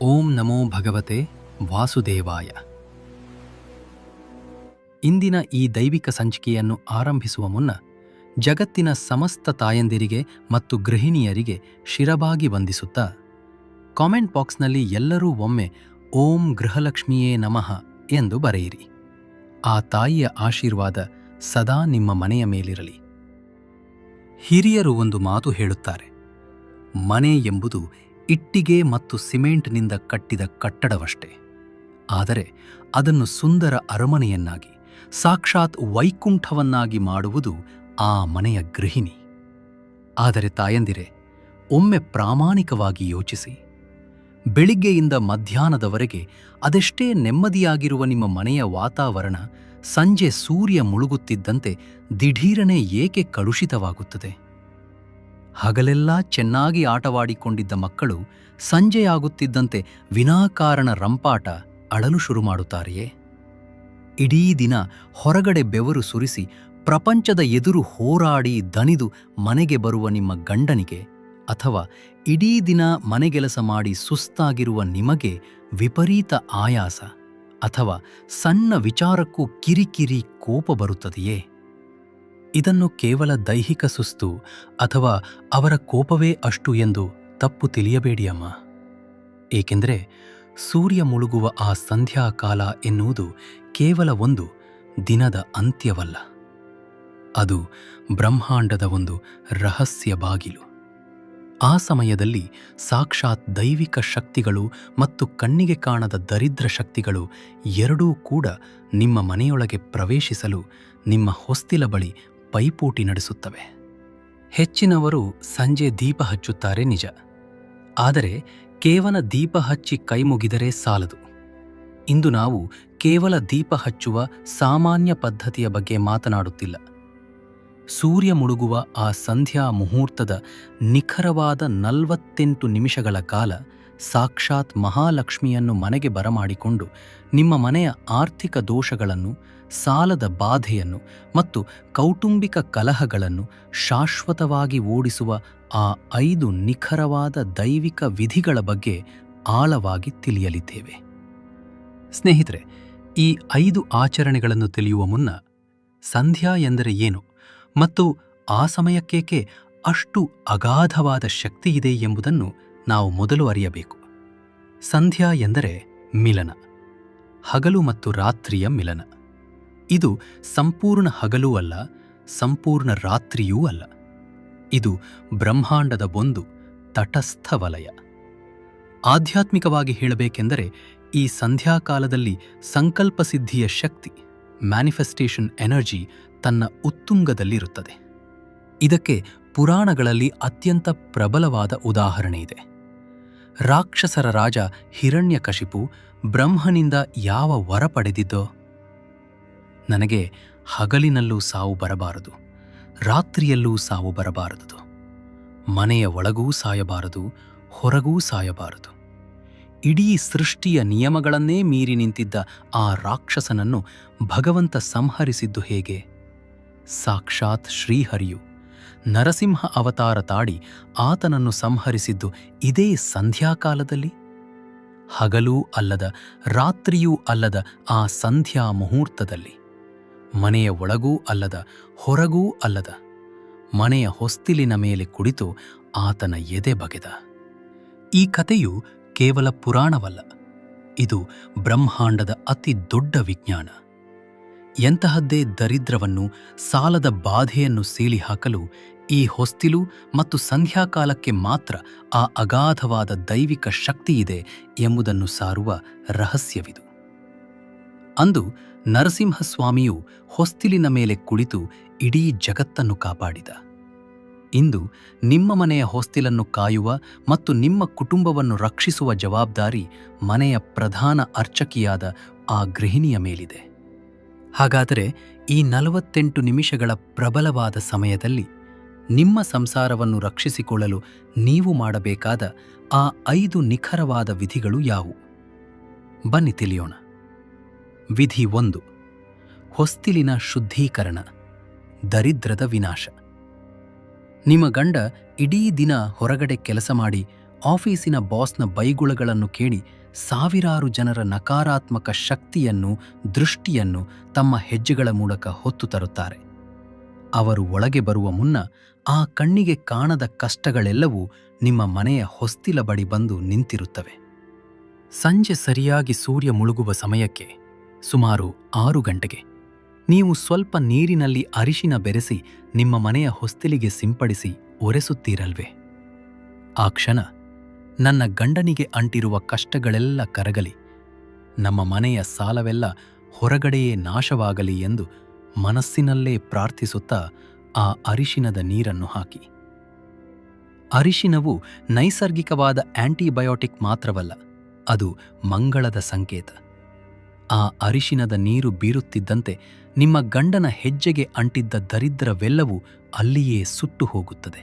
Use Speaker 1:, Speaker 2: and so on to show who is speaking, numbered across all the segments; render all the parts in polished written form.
Speaker 1: ಓಂ ನಮೋ ಭಗವತೆ ವಾಸುದೇವಾಯ. ಇಂದಿನ ಈ ದೈವಿಕ ಸಂಚಿಕೆಯನ್ನು ಆರಂಭಿಸುವ ಮುನ್ನ ಜಗತ್ತಿನ ಸಮಸ್ತ ತಾಯಂದಿರಿಗೆ ಮತ್ತು ಗೃಹಿಣಿಯರಿಗೆ ಶಿರಬಾಗಿ ವಂದಿಸುತ್ತಾ ಕಾಮೆಂಟ್ ಬಾಕ್ಸ್ನಲ್ಲಿ ಎಲ್ಲರೂ ಒಮ್ಮೆ ಓಂ ಗೃಹಲಕ್ಷ್ಮಿಯೇ ನಮಃ ಎಂದು ಬರೆಯಿರಿ. ಆ ತಾಯಿಯ ಆಶೀರ್ವಾದ ಸದಾ ನಿಮ್ಮ ಮನೆಯ ಮೇಲಿರಲಿ. ಹಿರಿಯರು ಒಂದು ಮಾತು ಹೇಳುತ್ತಾರೆ, ಮನೆ ಎಂಬುದು ಇಟ್ಟಿಗೆ ಮತ್ತು ಸಿಮೆಂಟ್ನಿಂದ ಕಟ್ಟಿದ ಕಟ್ಟಡವಷ್ಟೇ. ಆದರೆ ಅದನ್ನು ಸುಂದರ ಅರಮನೆಯನ್ನಾಗಿ, ಸಾಕ್ಷಾತ್ ವೈಕುಂಠವನ್ನಾಗಿ ಮಾಡುವುದು ಆ ಮನೆಯ ಗೃಹಿಣಿ. ಆದರೆ ತಾಯಂದಿರೆ, ಒಮ್ಮೆ ಪ್ರಾಮಾಣಿಕವಾಗಿ ಯೋಚಿಸಿ. ಬೆಳಿಗ್ಗೆಯಿಂದ ಮಧ್ಯಾಹ್ನದವರೆಗೆ ಅದೆಷ್ಟೇ ನೆಮ್ಮದಿಯಾಗಿರುವ ನಿಮ್ಮ ಮನೆಯ ವಾತಾವರಣ ಸಂಜೆ ಸೂರ್ಯ ಮುಳುಗುತ್ತಿದ್ದಂತೆ ದಿಢೀರನೆ ಏಕೆ ಕಲುಷಿತವಾಗುತ್ತದೆ? ಹಗಲೆಲ್ಲ ಚೆನ್ನಾಗಿ ಆಟವಾಡಿಕೊಂಡಿದ್ದ ಮಕ್ಕಳು ಸಂಜೆಯಾಗುತ್ತಿದ್ದಂತೆ ವಿನಾಕಾರಣ ರಂಪಾಟ ಅಳಲು ಶುರು ಮಾಡುತ್ತಾರೆಯೇ? ಇಡೀ ದಿನ ಹೊರಗಡೆ ಬೆವರು ಸುರಿಸಿ ಪ್ರಪಂಚದ ಎದುರು ಹೋರಾಡಿ ದಣಿದು ಮನೆಗೆ ಬರುವ ನಿಮ್ಮ ಗಂಡನಿಗೆ, ಅಥವಾ ಇಡೀ ದಿನ ಮನೆಗೆಲಸ ಮಾಡಿ ಸುಸ್ತಾಗಿರುವ ನಿಮಗೆ ವಿಪರೀತ ಆಯಾಸ ಅಥವಾ ಸಣ್ಣ ವಿಚಾರಕ್ಕೂ ಕಿರಿಕಿರಿ ಕೋಪ ಬರುತ್ತದೆಯೇ? ಇದನ್ನು ಕೇವಲ ದೈಹಿಕ ಸುಸ್ತು ಅಥವಾ ಅವರ ಕೋಪವೇ ಅಷ್ಟು ಎಂದು ತಪ್ಪು ತಿಳಿಯಬೇಡಿ ಅಮ್ಮ. ಏಕೆಂದರೆ ಸೂರ್ಯ ಮುಳುಗುವ ಆ ಸಂಧ್ಯಾಕಾಲ ಎನ್ನುವುದು ಕೇವಲ ಒಂದು ದಿನದ ಅಂತ್ಯವಲ್ಲ, ಅದು ಬ್ರಹ್ಮಾಂಡದ ಒಂದು ರಹಸ್ಯ ಬಾಗಿಲು. ಆ ಸಮಯದಲ್ಲಿ ಸಾಕ್ಷಾತ್ ದೈವಿಕ ಶಕ್ತಿಗಳು ಮತ್ತು ಕಣ್ಣಿಗೆ ಕಾಣದ ದರಿದ್ರ ಶಕ್ತಿಗಳು ಎರಡೂ ಕೂಡ ನಿಮ್ಮ ಮನೆಯೊಳಗೆ ಪ್ರವೇಶಿಸಲು ನಿಮ್ಮ ಹೊಸ್ತಿಲ ಬಳಿ ಪೈಪೋಟಿ ನಡೆಸುತ್ತವೆ. ಹೆಚ್ಚಿನವರು ಸಂಜೆ ದೀಪ ಹಚ್ಚುತ್ತಾರೆ ನಿಜ, ಆದರೆ ಕೇವಲ ದೀಪ ಹಚ್ಚಿ ಕೈ ಮುಗಿದರೆ ಸಾಲದು. ಇಂದು ನಾವು ಕೇವಲ ದೀಪ ಹಚ್ಚುವ ಸಾಮಾನ್ಯ ಪದ್ಧತಿಯ ಬಗ್ಗೆ ಮಾತನಾಡುತ್ತಿಲ್ಲ. ಸೂರ್ಯ ಮುಳುಗುವ ಆ ಸಂಧ್ಯಾ ಮುಹೂರ್ತದ ನಿಖರವಾದ 48 ನಿಮಿಷಗಳ ಕಾಲ ಸಾಕ್ಷಾತ್ ಮಹಾಲಕ್ಷ್ಮಿಯನ್ನು ಮನೆಗೆ ಬರಮಾಡಿಕೊಂಡು ನಿಮ್ಮ ಮನೆಯ ಆರ್ಥಿಕ ದೋಷಗಳನ್ನು, ಸಾಲದ ಬಾಧೆಯನ್ನು ಮತ್ತು ಕೌಟುಂಬಿಕ ಕಲಹಗಳನ್ನು ಶಾಶ್ವತವಾಗಿ ಓಡಿಸುವ ಆ 5 ನಿಖರವಾದ ದೈವಿಕ ವಿಧಿಗಳ ಬಗ್ಗೆ ಆಳವಾಗಿ ತಿಳಿಯಲಿದ್ದೇವೆ. ಸ್ನೇಹಿತರೆ, ಈ 5 ಆಚರಣೆಗಳನ್ನು ತಿಳಿಯುವ ಮುನ್ನ ಸಂಧ್ಯಾ ಎಂದರೆ ಏನು ಮತ್ತು ಆ ಸಮಯಕ್ಕೇಕೆ ಅಷ್ಟು ಅಗಾಧವಾದ ಶಕ್ತಿ ಇದೆ ಎಂಬುದನ್ನು ನಾವು ಮೊದಲು ಅರಿಯಬೇಕು. ಸಂಧ್ಯಾ ಎಂದರೆ ಮಿಲನ, ಹಗಲು ಮತ್ತು ರಾತ್ರಿಯ ಮಿಲನ. ಇದು ಸಂಪೂರ್ಣ ಹಗಲೂ ಅಲ್ಲ, ಸಂಪೂರ್ಣ ರಾತ್ರಿಯೂ ಅಲ್ಲ. ಇದು ಬ್ರಹ್ಮಾಂಡದ ಒಂದು ತಟಸ್ಥ ವಲಯ. ಆಧ್ಯಾತ್ಮಿಕವಾಗಿ ಹೇಳಬೇಕೆಂದರೆ ಈ ಸಂಧ್ಯಾಕಾಲದಲ್ಲಿ ಸಂಕಲ್ಪ ಸಿದ್ಧಿಯ ಶಕ್ತಿ, ಮ್ಯಾನಿಫೆಸ್ಟೇಷನ್ ಎನರ್ಜಿ ತನ್ನ ಉತ್ತುಂಗದಲ್ಲಿರುತ್ತದೆ. ಇದಕ್ಕೆ ಪುರಾಣಗಳಲ್ಲಿ ಅತ್ಯಂತ ಪ್ರಬಲವಾದ ಉದಾಹರಣೆ ಇದೆ. ರಾಕ್ಷಸರ ರಾಜ ಹಿರಣ್ಯಕಶಿಪು ಬ್ರಹ್ಮನಿಂದ ಯಾವ ವರ ಪಡೆದಿದ್ದೋ? ನನಗೆ ಹಗಲಿನಲ್ಲೂ ಸಾವು ಬರಬಾರದು, ರಾತ್ರಿಯಲ್ಲೂ ಸಾವು ಬರಬಾರದು, ಮನೆಯ ಒಳಗೂ ಸಾಯಬಾರದು, ಹೊರಗೂ ಸಾಯಬಾರದು. ಇಡೀ ಸೃಷ್ಟಿಯ ನಿಯಮಗಳನ್ನೇ ಮೀರಿ ನಿಂತಿದ್ದ ಆ ರಾಕ್ಷಸನನ್ನು ಭಗವಂತ ಸಂಹರಿಸಿದ್ದು ಹೇಗೆ? ಸಾಕ್ಷಾತ್ ಶ್ರೀಹರಿಯು ನರಸಿಂಹ ಅವತಾರ ತಾಡಿ ಆತನನ್ನು ಸಂಹರಿಸಿದ್ದು ಇದೇ ಸಂಧ್ಯಾಕಾಲದಲ್ಲಿ. ಹಗಲೂ ಅಲ್ಲದ, ರಾತ್ರಿಯೂ ಅಲ್ಲದ ಆ ಸಂಧ್ಯಾ ಮುಹೂರ್ತದಲ್ಲಿ, ಮನೆಯ ಒಳಗೂ ಅಲ್ಲದ, ಹೊರಗೂ ಅಲ್ಲದ, ಮನೆಯ ಹೊಸ್ತಿಲಿನ ಮೇಲೆ ಕುಳಿತು ಆತನ ಎದೆ ಬಗೆದ. ಈ ಕಥೆಯು ಕೇವಲ ಪುರಾಣವಲ್ಲ, ಇದು ಬ್ರಹ್ಮಾಂಡದ ಅತಿ ದೊಡ್ಡ ವಿಜ್ಞಾನ. ಎಂತಹದ್ದೇ ದರಿದ್ರವನ್ನು, ಸಾಲದ ಬಾಧೆಯನ್ನು ಸೀಳಿ ಹಾಕಲು ಈ ಹೊಸ್ತಿಲು ಮತ್ತು ಸಂಧ್ಯಾಕಾಲಕ್ಕೆ ಮಾತ್ರ ಆ ಅಗಾಧವಾದ ದೈವಿಕ ಶಕ್ತಿಯಿದೆ ಎಂಬುದನ್ನು ಸಾರುವ ರಹಸ್ಯವಿದು. ಅಂದು ನರಸಿಂಹಸ್ವಾಮಿಯು ಹೊಸ್ತಿಲಿನ ಮೇಲೆ ಕುಳಿತು ಇಡೀ ಜಗತ್ತನ್ನು ಕಾಪಾಡಿದ. ಇಂದು ನಿಮ್ಮ ಮನೆಯ ಹೊಸ್ತಿಲನ್ನು ಕಾಯುವ ಮತ್ತು ನಿಮ್ಮ ಕುಟುಂಬವನ್ನು ರಕ್ಷಿಸುವ ಜವಾಬ್ದಾರಿ ಮನೆಯ ಪ್ರಧಾನ ಅರ್ಚಕಿಯಾದ ಆ ಗೃಹಿಣಿಯ ಮೇಲಿದೆ. ಹಾಗಾದರೆ ಈ 48 ನಿಮಿಷಗಳ ಪ್ರಬಲವಾದ ಸಮಯದಲ್ಲಿ ನಿಮ್ಮ ಸಂಸಾರವನ್ನು ರಕ್ಷಿಸಿಕೊಳ್ಳಲು ನೀವು ಮಾಡಬೇಕಾದ ಆ 5 ನಿಖರವಾದ ವಿಧಿಗಳು ಯಾವುವು? ಬನ್ನಿ ತಿಳಿಯೋಣ. ವಿಧಿ 1: ಹೊಸ್ತಿಲಿನ ಶುದ್ಧೀಕರಣ, ದರಿದ್ರದ ವಿನಾಶ. ನಿಮ್ಮ ಗಂಡ ಇಡೀ ದಿನ ಹೊರಗಡೆ ಕೆಲಸ ಮಾಡಿ ಆಫೀಸಿನ ಬಾಸ್ನ ಬೈಗುಳಗಳನ್ನು ಕೇಳಿ ಸಾವಿರಾರು ಜನರ ನಕಾರಾತ್ಮಕ ಶಕ್ತಿಯನ್ನು, ದೃಷ್ಟಿಯನ್ನು ತಮ್ಮ ಹೆಜ್ಜೆಗಳ ಮೂಲಕ ಹೊತ್ತು ತರುತ್ತಾರೆ. ಅವರು ಒಳಗೆ ಬರುವ ಮುನ್ನ ಆ ಕಣ್ಣಿಗೆ ಕಾಣದ ಕಷ್ಟಗಳೆಲ್ಲವೂ ನಿಮ್ಮ ಮನೆಯ ಹೊಸ್ತಿಲ ಬಳಿ ಬಂದು ನಿಂತಿರುತ್ತವೆ. ಸಂಜೆ ಸರಿಯಾಗಿ ಸೂರ್ಯ ಮುಳುಗುವ ಸಮಯಕ್ಕೆ, ಸುಮಾರು 6 ಗಂಟೆಗೆ, ನೀವು ಸ್ವಲ್ಪ ನೀರಿನಲ್ಲಿ ಅರಿಶಿನ ಬೆರೆಸಿ ನಿಮ್ಮ ಮನೆಯ ಹೊಸ್ತಿಲಿಗೆ ಸಿಂಪಡಿಸಿ ಒರೆಸುತ್ತೀರಲ್ವೇ? ಆ ಕ್ಷಣ, ನನ್ನ ಗಂಡನಿಗೆ ಅಂಟಿರುವ ಕಷ್ಟಗಳೆಲ್ಲ ಕರಗಲಿ, ನಮ್ಮ ಮನೆಯ ಸಾಲವೆಲ್ಲ ಹೊರಗಡೆಯೇ ನಾಶವಾಗಲಿ ಎಂದು ಮನಸ್ಸಿನಲ್ಲೇ ಪ್ರಾರ್ಥಿಸುತ್ತಾ ಆ ಅರಿಶಿನದ ನೀರನ್ನು ಹಾಕಿ. ಅರಿಶಿನವು ನೈಸರ್ಗಿಕವಾದ ಆಂಟಿಬಯೋಟಿಕ್ ಮಾತ್ರವಲ್ಲ, ಅದು ಮಂಗಳದ ಸಂಕೇತ. ಆ ಅರಿಶಿನದ ನೀರು ಬೀರುತ್ತಿದ್ದಂತೆ ನಿಮ್ಮ ಗಂಡನ ಹೆಜ್ಜೆಗೆ ಅಂಟಿದ್ದ ದರಿದ್ರವೆಲ್ಲವೂ ಅಲ್ಲಿಯೇ ಸುಟ್ಟು ಹೋಗುತ್ತದೆ.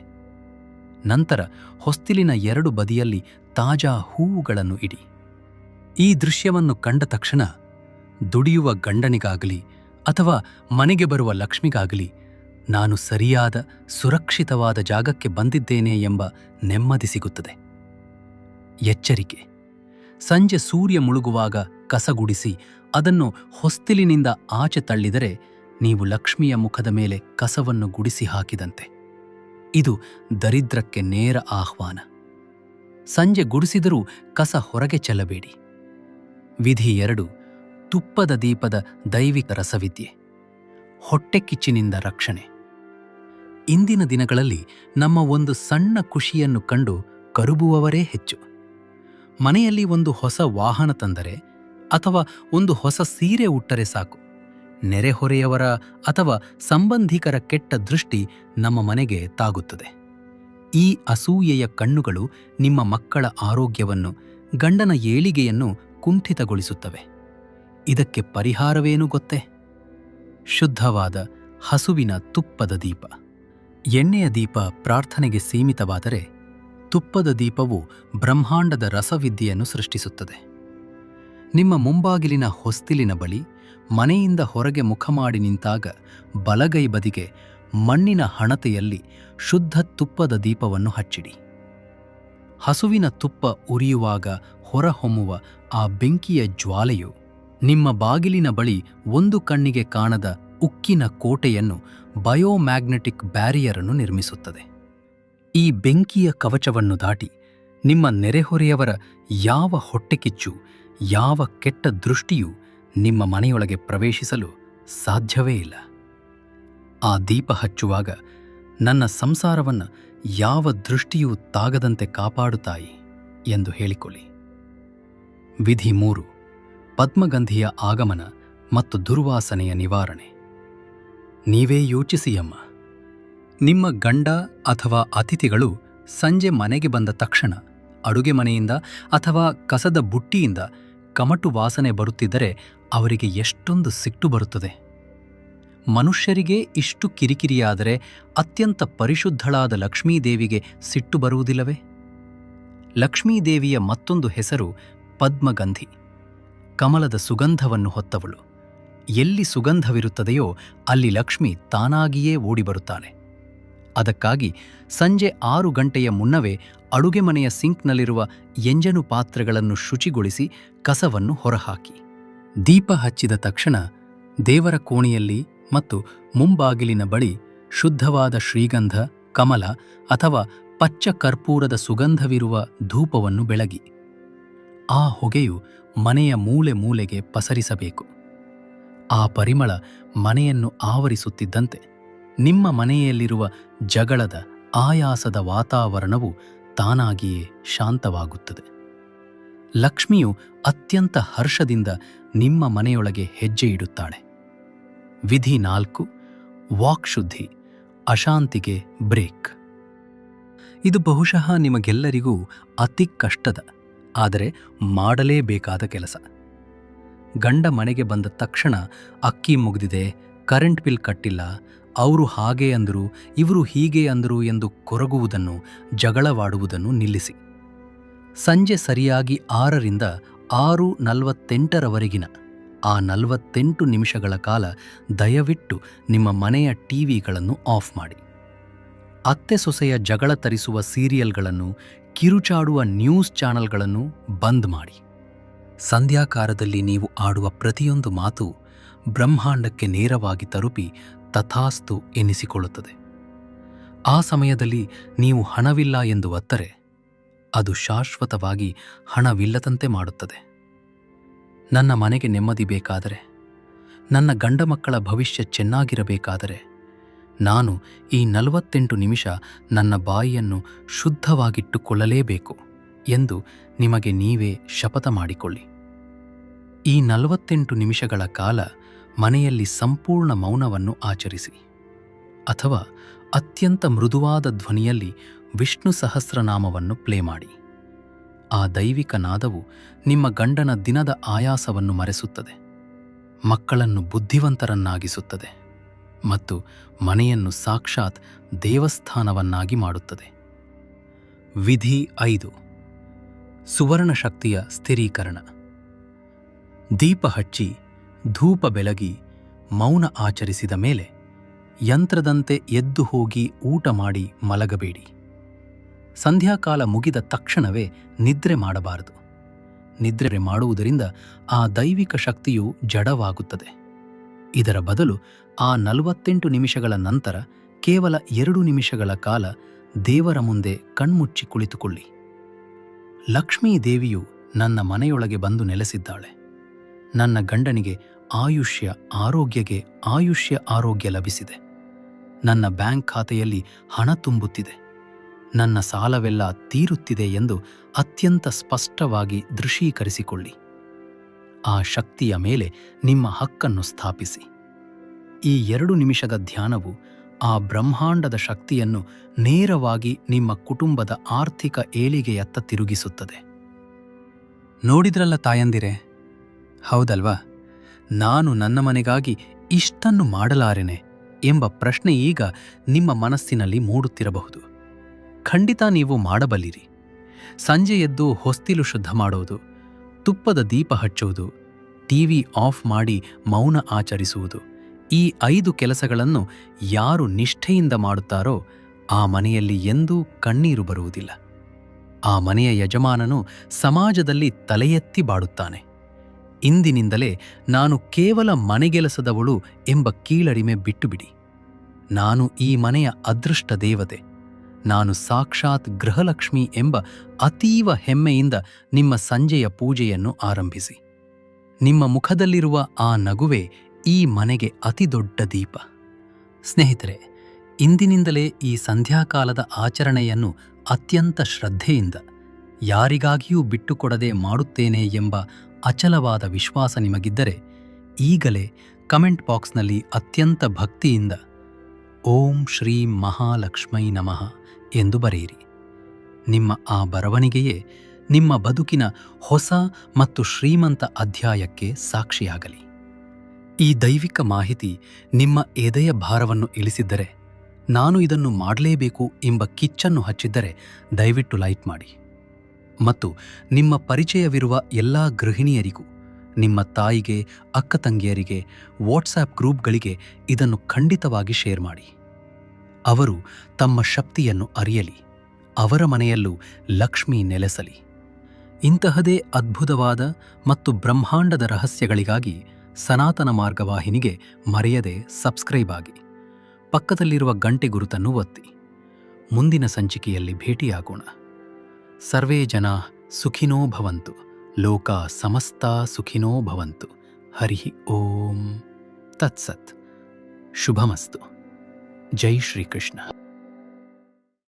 Speaker 1: ನಂತರ ಹೊಸ್ತಿಲಿನ 2 ಬದಿಯಲ್ಲಿ ತಾಜಾ ಹೂವುಗಳನ್ನು ಇಡಿ. ಈ ದೃಶ್ಯವನ್ನು ಕಂಡ ತಕ್ಷಣ ದುಡಿಯುವ ಗಂಡನಿಗಾಗಲಿ ಅಥವಾ ಮನೆಗೆ ಬರುವ ಲಕ್ಷ್ಮಿಗಾಗಲಿ ನಾನು ಸರಿಯಾದ, ಸುರಕ್ಷಿತವಾದ ಜಾಗಕ್ಕೆ ಬಂದಿದ್ದೇನೆ ಎಂಬ ನೆಮ್ಮದಿ ಸಿಗುತ್ತದೆ. ಎಚ್ಚರಿಕೆ: ಸಂಜೆ ಸೂರ್ಯ ಮುಳುಗುವಾಗ ಕಸಗುಡಿಸಿ ಅದನ್ನು ಹೊಸ್ತಿಲಿನಿಂದ ಆಚೆ ತಳ್ಳಿದರೆ ನೀವು ಲಕ್ಷ್ಮಿಯ ಮುಖದ ಮೇಲೆ ಕಸವನ್ನು ಗುಡಿಸಿ ಹಾಕಿದಂತೆ. ಇದು ದರಿದ್ರಕ್ಕೆ ನೇರ ಆಹ್ವಾನ. ಸಂಜೆ ಗುಡಿಸಿದರೂ ಕಸ ಹೊರಗೆ ಚೆಲ್ಲಬೇಡಿ. ವಿಧಿ 2: ತುಪ್ಪದ ದೀಪದ ದೈವಿಕ ರಸವಿದ್ಯೆ. ಹೊಟ್ಟೆ ಕಿಚ್ಚಿನಿಂದ ರಕ್ಷಣೆ. ಇಂದಿನ ದಿನಗಳಲ್ಲಿ ನಮ್ಮ ಒಂದು ಸಣ್ಣ ಖುಷಿಯನ್ನು ಕಂಡು ಕರುಬುವವರೇ ಹೆಚ್ಚು. ಮನೆಯಲ್ಲಿ ಒಂದು ಹೊಸ ವಾಹನ ತಂದರೆ ಅಥವಾ ಒಂದು ಹೊಸ ಸೀರೆ ಉಟ್ಟರೆ ಸಾಕು, ನೆರೆಹೊರೆಯವರ ಅಥವಾ ಸಂಬಂಧಿಕರ ಕೆಟ್ಟ ದೃಷ್ಟಿ ನಮ್ಮ ಮನೆಗೆ ತಾಗುತ್ತದೆ. ಈ ಅಸೂಯೆಯ ಕಣ್ಣುಗಳು ನಿಮ್ಮ ಮಕ್ಕಳ ಆರೋಗ್ಯವನ್ನು, ಗಂಡನ ಏಳಿಗೆಯನ್ನು ಕುಂಠಿತಗೊಳಿಸುತ್ತವೆ. ಇದಕ್ಕೆ ಪರಿಹಾರವೇನು ಗೊತ್ತೇ? ಶುದ್ಧವಾದ ಹಸುವಿನ ತುಪ್ಪದ ದೀಪ. ಎಣ್ಣೆಯ ದೀಪ ಪ್ರಾರ್ಥನೆಗೆ ಸೀಮಿತವಾದರೆ, ತುಪ್ಪದ ದೀಪವು ಬ್ರಹ್ಮಾಂಡದ ರಸವಿದ್ಯೆಯನ್ನು ಸೃಷ್ಟಿಸುತ್ತದೆ. ನಿಮ್ಮ ಮುಂಬಾಗಿಲಿನ ಹೊಸ್ತಿಲಿನ ಬಳಿ ಮನೆಯಿಂದ ಹೊರಗೆ ಮುಖ ಮಾಡಿ ನಿಂತಾಗ ಬಲಗೈ ಬದಿಗೆ ಮಣ್ಣಿನ ಹಣತೆಯಲ್ಲಿ ಶುದ್ಧ ತುಪ್ಪದ ದೀಪವನ್ನು ಹಚ್ಚಿಡಿ. ಹಸುವಿನ ತುಪ್ಪ ಉರಿಯುವಾಗ ಹೊರಹೊಮ್ಮುವ ಆ ಬೆಂಕಿಯ ಜ್ವಾಲೆಯು ನಿಮ್ಮ ಬಾಗಿಲಿನ ಬಳಿ ಒಂದು ಕಣ್ಣಿಗೆ ಕಾಣದ ಉಕ್ಕಿನ ಕೋಟೆಯನ್ನು, ಬಯೋಮ್ಯಾಗ್ನೆಟಿಕ್ ಬ್ಯಾರಿಯರನ್ನು ನಿರ್ಮಿಸುತ್ತದೆ. ಈ ಬೆಂಕಿಯ ಕವಚವನ್ನು ದಾಟಿ ನಿಮ್ಮ ನೆರೆಹೊರೆಯವರ ಯಾವ ಹೊಟ್ಟೆಕಿಚ್ಚು, ಯಾವ ಕೆಟ್ಟ ದೃಷ್ಟಿಯೂ ನಿಮ್ಮ ಮನೆಯೊಳಗೆ ಪ್ರವೇಶಿಸಲು ಸಾಧ್ಯವೇ ಇಲ್ಲ. ಆ ದೀಪ ಹಚ್ಚುವಾಗ, ನನ್ನ ಸಂಸಾರವನ್ನು ಯಾವ ದೃಷ್ಟಿಯೂ ತಾಗದಂತೆ ಕಾಪಾಡು ತಾಯಿ ಎಂದು ಹೇಳಿಕೊಳ್ಳಿ. ವಿಧಿ 3: ಪದ್ಮಗಂಧಿಯ ಆಗಮನ ಮತ್ತು ದುರ್ವಾಸನೆಯ ನಿವಾರಣೆ. ನೀವೇ ಯೋಚಿಸಿಯಮ್ಮ, ನಿಮ್ಮ ಗಂಡ ಅಥವಾ ಅತಿಥಿಗಳು ಸಂಜೆ ಮನೆಗೆ ಬಂದ ತಕ್ಷಣ ಅಡುಗೆ ಮನೆಯಿಂದ ಅಥವಾ ಕಸದ ಬುಟ್ಟಿಯಿಂದ ಕಮಟು ವಾಸನೆ ಬರುತ್ತಿದ್ದರೆ ಅವರಿಗೆ ಎಷ್ಟೊಂದು ಸಿಟ್ಟು ಬರುತ್ತದೆ. ಮನುಷ್ಯರಿಗೆ ಇಷ್ಟು ಕಿರಿಕಿರಿಯಾದರೆ ಅತ್ಯಂತ ಪರಿಶುದ್ಧಳಾದ ಲಕ್ಷ್ಮೀದೇವಿಗೆ ಸಿಟ್ಟು ಬರುವುದಿಲ್ಲವೇ? ಲಕ್ಷ್ಮೀದೇವಿಯ ಮತ್ತೊಂದು ಹೆಸರು ಪದ್ಮಗಂಧಿ, ಕಮಲದ ಸುಗಂಧವನ್ನು ಹೊತ್ತವಳು. ಎಲ್ಲಿ ಸುಗಂಧವಿರುತ್ತದೆಯೋ ಅಲ್ಲಿ ಲಕ್ಷ್ಮಿ ತಾನಾಗಿಯೇ ಓಡಿಬರುತ್ತಾಳೆ. ಅದಕ್ಕಾಗಿ ಸಂಜೆ 6 ಗಂಟೆಯ ಮುನ್ನವೇ ಅಡುಗೆ ಮನೆಯ ಸಿಂಕ್ನಲ್ಲಿರುವ ಎಂಜನು ಪಾತ್ರೆಗಳನ್ನು ಶುಚಿಗೊಳಿಸಿ ಕಸವನ್ನು ಹೊರಹಾಕಿ. ದೀಪ ಹಚ್ಚಿದ ತಕ್ಷಣ ದೇವರ ಕೋಣೆಯಲ್ಲಿ ಮತ್ತು ಮುಂಬಾಗಿಲಿನ ಬಳಿ ಶುದ್ಧವಾದ ಶ್ರೀಗಂಧ, ಕಮಲ ಅಥವಾ ಪಚ್ಚ ಕರ್ಪೂರದ ಸುಗಂಧವಿರುವ ಧೂಪವನ್ನು ಬೆಳಗಿ. ಆ ಹೊಗೆಯು ಮನೆಯ ಮೂಲೆ ಮೂಲೆಗೆ ಪಸರಿಸಬೇಕು. ಆ ಪರಿಮಳ ಮನೆಯನ್ನು ಆವರಿಸುತ್ತಿದ್ದಂತೆ ನಿಮ್ಮ ಮನೆಯಲ್ಲಿರುವ ಜಗಳದ, ಆಯಾಸದ ವಾತಾವರಣವು ತಾನಾಗಿಯೇ ಶಾಂತವಾಗುತ್ತದೆ. ಲಕ್ಷ್ಮಿಯು ಅತ್ಯಂತ ಹರ್ಷದಿಂದ ನಿಮ್ಮ ಮನೆಯೊಳಗೆ ಹೆಜ್ಜೆ ಇಡುತ್ತಾಳೆ. ವಿಧಿ 4: ವಾಕ್ಶುದ್ಧಿ, ಅಶಾಂತಿಗೆ ಬ್ರೇಕ್. ಇದು ಬಹುಶಃ ನಿಮಗೆಲ್ಲರಿಗೂ ಅತಿ ಕಷ್ಟದ, ಆದರೆ ಮಾಡಲೇಬೇಕಾದ ಕೆಲಸ. ಗಂಡ ಮನೆಗೆ ಬಂದ ತಕ್ಷಣ ಅಕ್ಕಿ ಮುಗಿದಿದೆ, ಕರೆಂಟ್ ಬಿಲ್ ಕಟ್ಟಿಲ್ಲ, ಅವರು ಹಾಗೆ ಅಂದರು, ಇವರು ಹೀಗೆ ಅಂದರು ಎಂದು ಕೊರಗುವುದನ್ನು, ಜಗಳವಾಡುವುದನ್ನು ನಿಲ್ಲಿಸಿ. ಸಂಜೆ ಸರಿಯಾಗಿ 6ರಿಂದ 6:48ರವರೆಗಿನ ಆ 48 ನಿಮಿಷಗಳ ಕಾಲ ದಯವಿಟ್ಟು ನಿಮ್ಮ ಮನೆಯ ಟಿವಿಗಳನ್ನು ಆಫ್ ಮಾಡಿ. ಅತ್ತೆ ಸೊಸೆಯ ಜಗಳ ತರಿಸುವ ಸೀರಿಯಲ್ಗಳನ್ನು, ಕಿರುಚಾಡುವ ನ್ಯೂಸ್ ಚಾನೆಲ್ಗಳನ್ನು ಬಂದ್ ಮಾಡಿ. ಸಂಧ್ಯಾಕಾಲದಲ್ಲಿ ನೀವು ಆಡುವ ಪ್ರತಿಯೊಂದು ಮಾತು ಬ್ರಹ್ಮಾಂಡಕ್ಕೆ ನೇರವಾಗಿ ತಲುಪಿ ತಥಾಸ್ತು ಎನ್ನಿಸಿಕೊಳ್ಳುತ್ತದೆ. ಆ ಸಮಯದಲ್ಲಿ ನೀವು ಹಣವಿಲ್ಲ ಎಂದು ಒತ್ತರೆ ಅದು ಶಾಶ್ವತವಾಗಿ ಹಣವಿಲ್ಲದಂತೆ ಮಾಡುತ್ತದೆ. ನನ್ನ ಮನೆಗೆ ನೆಮ್ಮದಿ ಬೇಕಾದರೆ, ನನ್ನ ಗಂಡ ಮಕ್ಕಳ ಭವಿಷ್ಯ ಚೆನ್ನಾಗಿರಬೇಕಾದರೆ ನಾನು ಈ 48 ನಿಮಿಷ ನನ್ನ ಬಾಯಿಯನ್ನು ಶುದ್ಧವಾಗಿಟ್ಟುಕೊಳ್ಳಲೇಬೇಕು ಎಂದು ನಿಮಗೆ ನೀವೇ ಶಪಥ ಮಾಡಿಕೊಳ್ಳಿ. ಈ 48 ನಿಮಿಷಗಳ ಕಾಲ ಮನೆಯಲ್ಲಿ ಸಂಪೂರ್ಣ ಮೌನವನ್ನು ಆಚರಿಸಿ, ಅಥವಾ ಅತ್ಯಂತ ಮೃದುವಾದ ಧ್ವನಿಯಲ್ಲಿ ವಿಷ್ಣು ಸಹಸ್ರನಾಮವನ್ನು ಪ್ಲೇ ಮಾಡಿ. ಆ ದೈವಿಕ ನಾದವು ನಿಮ್ಮ ಗಂಡನ ದಿನದ ಆಯಾಸವನ್ನು ಮರೆಸುತ್ತದೆ, ಮಕ್ಕಳನ್ನು ಬುದ್ಧಿವಂತರನ್ನಾಗಿಸುತ್ತದೆ ಮತ್ತು ಮನೆಯನ್ನು ಸಾಕ್ಷಾತ್ ದೇವಸ್ಥಾನವನ್ನಾಗಿ ಮಾಡುತ್ತದೆ. ವಿಧಿ 5. ಸುವರ್ಣ ಶಕ್ತಿಯ ಸ್ಥಿರೀಕರಣ. ದೀಪ ಹಚ್ಚಿ, ಧೂಪ ಬೆಳಗಿ, ಮೌನ ಆಚರಿಸಿದ ಮೇಲೆ ಯಂತ್ರದಂತೆ ಎದ್ದು ಹೋಗಿ ಊಟ ಮಾಡಿ ಮಲಗಬೇಡಿ. ಸಂಧ್ಯಾಕಾಲ ಮುಗಿದ ತಕ್ಷಣವೇ ನಿದ್ರೆ ಮಾಡಬಾರದು. ನಿದ್ರೆ ಮಾಡುವುದರಿಂದ ಆ ದೈವಿಕ ಶಕ್ತಿಯು ಜಡವಾಗುತ್ತದೆ. ಇದರ ಬದಲು ಆ 48 ನಿಮಿಷಗಳ ನಂತರ ಕೇವಲ 2 ನಿಮಿಷಗಳ ಕಾಲ ದೇವರ ಮುಂದೆ ಕಣ್ಮುಚ್ಚಿ ಕುಳಿತುಕೊಳ್ಳಿ. ಲಕ್ಷ್ಮೀ ದೇವಿಯು ನನ್ನ ಮನೆಯೊಳಗೆ ಬಂದು ನೆಲೆಸಿದ್ದಾಳೆ. ನನ್ನ ಗಂಡನಿಗೆ ಆಯುಷ್ಯ ಲಭಿಸಿದೆ. ನನ್ನ ಬ್ಯಾಂಕ್ ಖಾತೆಯಲ್ಲಿ ಹಣ ತುಂಬುತ್ತಿದೆ. ನನ್ನ ಸಾಲವೆಲ್ಲ ತೀರುತ್ತಿದೆ ಎಂದು ಅತ್ಯಂತ ಸ್ಪಷ್ಟವಾಗಿ ದೃಶ್ಯೀಕರಿಸಿಕೊಳ್ಳಿ. ಆ ಶಕ್ತಿಯ ಮೇಲೆ ನಿಮ್ಮ ಹಕ್ಕನ್ನು ಸ್ಥಾಪಿಸಿ. ಈ 2 ನಿಮಿಷದ ಧ್ಯಾನವು ಆ ಬ್ರಹ್ಮಾಂಡದ ಶಕ್ತಿಯನ್ನು ನೇರವಾಗಿ ನಿಮ್ಮ ಕುಟುಂಬದ ಆರ್ಥಿಕ ಏಳಿಗೆಯತ್ತ ತಿರುಗಿಸುತ್ತದೆ. ನೋಡಿದ್ರಲ್ಲ ತಾಯಂದಿರೇ, ಹೌದಲ್ವಾ? ನಾನು ನನ್ನ ಮನೆಗಾಗಿ ಇಷ್ಟನ್ನು ಮಾಡಲಾರೆನೆ ಎಂಬ ಪ್ರಶ್ನೆ ಈಗ ನಿಮ್ಮ ಮನಸ್ಸಿನಲ್ಲಿ ಮೂಡುತ್ತಿರಬಹುದು. ಖಂಡಿತ ನೀವು ಮಾಡಬಲ್ಲಿರಿ. ಸಂಜೆ ಎದ್ದು ಹೊಸ್ತಿಲು ಶುದ್ಧ ಮಾಡೋದು, ತುಪ್ಪದ ದೀಪ ಹಚ್ಚುವುದು, ಟಿವಿ ಆಫ್ ಮಾಡಿ ಮೌನ ಆಚರಿಸುವುದು, ಈ 5 ಕೆಲಸಗಳನ್ನು ಯಾರು ನಿಷ್ಠೆಯಿಂದ ಮಾಡುತ್ತಾರೋ ಆ ಮನೆಯಲ್ಲಿ ಎಂದೂ ಕಣ್ಣೀರು ಬರುವುದಿಲ್ಲ. ಆ ಮನೆಯ ಯಜಮಾನನು ಸಮಾಜದಲ್ಲಿ ತಲೆ ಎತ್ತಿ ಬಾಡುತ್ತಾನೆ. ಇಂದಿನಿಂದಲೇ ನಾನು ಕೇವಲ ಮನೆಗೆಲಸದವಳು ಎಂಬ ಕೀಳರಿಮೆ ಬಿಟ್ಟುಬಿಡಿ. ನಾನು ಈ ಮನೆಯ ಅದೃಷ್ಟ ದೇವತೆ, ನಾನು ಸಾಕ್ಷಾತ್ ಗೃಹಲಕ್ಷ್ಮಿ ಎಂಬ ಅತೀವ ಹೆಮ್ಮೆಯಿಂದ ನಿಮ್ಮ ಸಂಜೆಯ ಪೂಜೆಯನ್ನು ಆರಂಭಿಸಿ. ನಿಮ್ಮ ಮುಖದಲ್ಲಿರುವ ಆ ನಗುವೇ ಈ ಮನೆಗೆ ಅತಿದೊಡ್ಡ ದೀಪ. ಸ್ನೇಹಿತರೆ, ಇಂದಿನಿಂದಲೇ ಈ ಸಂಧ್ಯಾಕಾಲದ ಆಚರಣೆಯನ್ನು ಅತ್ಯಂತ ಶ್ರದ್ಧೆಯಿಂದ, ಯಾರಿಗಾಗಿಯೂ ಬಿಟ್ಟುಕೊಡದೆ ಮಾಡುತ್ತೇನೆ ಎಂಬ ಅಚಲವಾದ ವಿಶ್ವಾಸ ನಿಮಗಿದ್ದರೆ ಈಗಲೇ ಕಮೆಂಟ್ ಬಾಕ್ಸ್ನಲ್ಲಿ ಅತ್ಯಂತ ಭಕ್ತಿಯಿಂದ ಓಂ ಶ್ರೀ ಮಹಾಲಕ್ಷ್ಮೈ ನಮಃ ಎಂದು ಬರೆಯಿರಿ. ನಿಮ್ಮ ಆ ಬರವಣಿಗೆಯೇ ನಿಮ್ಮ ಬದುಕಿನ ಹೊಸ ಮತ್ತು ಶ್ರೀಮಂತ ಅಧ್ಯಾಯಕ್ಕೆ ಸಾಕ್ಷಿಯಾಗಲಿ. ಈ ದೈವಿಕ ಮಾಹಿತಿ ನಿಮ್ಮ ಎದೆಯ ಭಾರವನ್ನು ಇಳಿಸಿದ್ದರೆ, ನಾನು ಇದನ್ನು ಮಾಡಲೇಬೇಕು ಎಂಬ ಕಿಚ್ಚನ್ನು ಹಚ್ಚಿದ್ದರೆ ದಯವಿಟ್ಟು ಲೈಕ್ ಮಾಡಿ. ಮತ್ತು ನಿಮ್ಮ ಪರಿಚಯವಿರುವ ಎಲ್ಲ ಗೃಹಿಣಿಯರಿಗೂ, ನಿಮ್ಮ ತಾಯಿಗೆ, ಅಕ್ಕ ತಂಗಿಯರಿಗೆ, ವಾಟ್ಸ್ಆ್ಯಪ್ ಗ್ರೂಪ್ಗಳಿಗೆ ಇದನ್ನು ಖಂಡಿತವಾಗಿ ಶೇರ್ ಮಾಡಿ. ಅವರು ತಮ್ಮ ಶಕ್ತಿಯನ್ನು ಅರಿಯಲಿ, ಅವರ ಮನೆಯಲ್ಲೂ ಲಕ್ಷ್ಮಿ ನೆಲೆಸಲಿ. ಇಂತಹದೇ ಅದ್ಭುತವಾದ ಮತ್ತು ಬ್ರಹ್ಮಾಂಡದ ರಹಸ್ಯಗಳಿಗಾಗಿ ಸನಾತನ ಮಾರ್ಗವಾಹಿನಿಗೆ ಮರೆಯದೆ ಸಬ್ಸ್ಕ್ರೈಬ್ ಆಗಿ, ಪಕ್ಕದಲ್ಲಿರುವ ಗಂಟೆ ಗುರುತನ್ನು ಒತ್ತಿ. ಮುಂದಿನ ಸಂಚಿಕೆಯಲ್ಲಿ ಭೇಟಿಯಾಗೋಣ. ಸರ್ವೇ ಜನಾ ಸುಖಿನೋ ಭವಂತು, ಲೋಕಾ ಸಮಸ್ತಾ ಸುಖಿನೋ ಭವಂತು. ಹರಿ ಓಂ ತತ್ಸತ್. ಶುಭಮಸ್ತು. ಜೈ ಶ್ರೀಕೃಷ್ಣ.